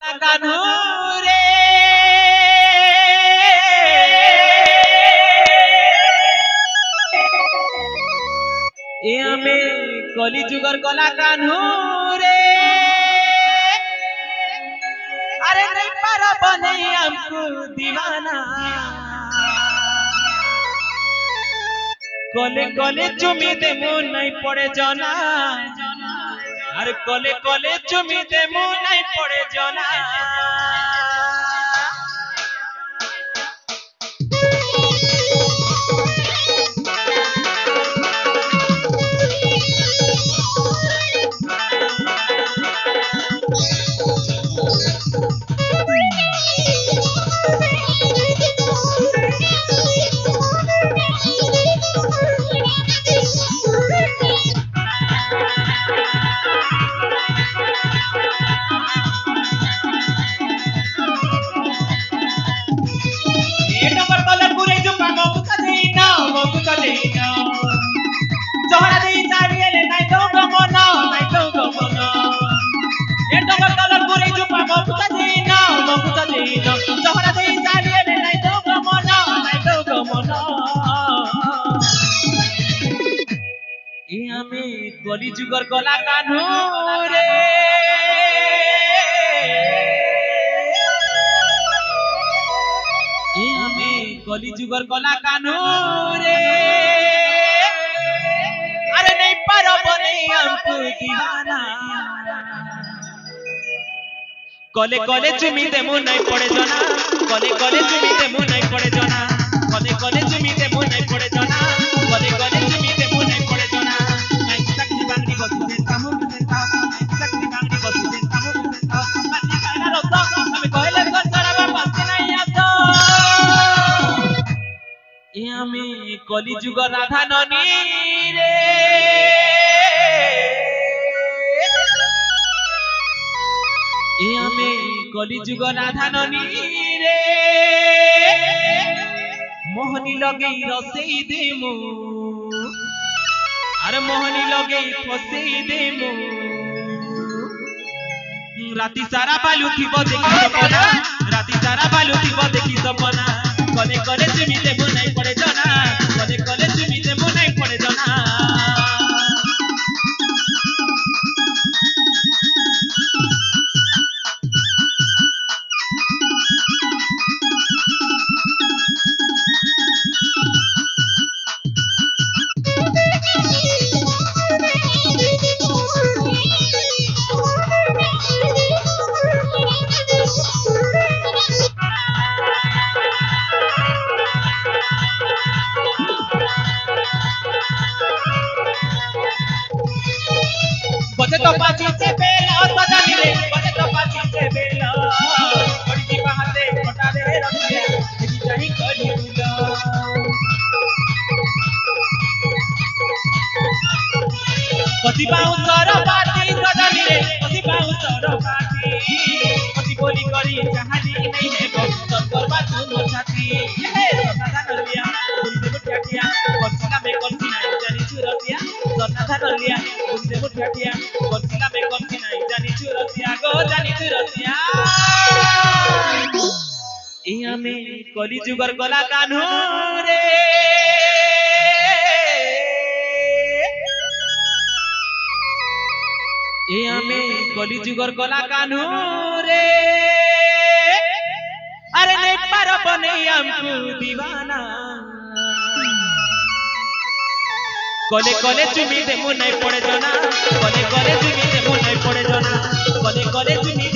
कान्हू रे ए आमे कली जुगर गला कान्हू रे अरे नहीं पारा बने हमको दीवाना कले कले चुमी दे मुन नहीं पड़े जाना अरे कले कले चुमी दे मुन नहीं पड़े जाना कली जुगर गला कान्हू रे कली जुगर गला कान्हू रे अरे नहीं पारो बने हमको दीवाना कले कले चुमी दे मुन नहीं पड़े जाना कले कले चुमी दे मुन नहीं पड़े जाना कले कले चुमी दे मुन नहीं पड़े जाना कले कले चुमी दे मुन नहीं पड़े जाना कली जुग राधा ननी रे कली जुग राधा ननी रे मोहनी लगे रसई देमु अरे मोहनी लगे फसई देमु राती सारा बालू थीबो देखी सपना राती सारा बालू थीबो देखी सपना कले कले चुमी देबो नहीं पड़े जाना कले कले चुमी देबो नहीं पड़े जाना बजे तो पाची से बेला सदा मिले बजे तो पाची से बेला बड़ी की बहाते मोटा दे रखिया देखी जाही कली बुला पति बाऊ सर बाती सदा मिले पति बाऊ सर बाती पति बोली करी चाहनी नहीं है गो संकर बात नो छाती हे सदा नलिया बुझे बुझिया कोचिना में कोचिना जानी चुरसिया सदा नलिया बुझे बुझिया कोचिना में कोचिना जानी चुरसिया गो जानी चुरसिया इया में कली जुगर गला कान्हू रे इया में कली जुगर गला कान्हू रे अरे नहीं पारो बने हमको दीवाना कले कले चुमी दे मुन नहीं पड़े जाना कले कले चुमी दे मुन नहीं पड़े जाना कले कले चुमी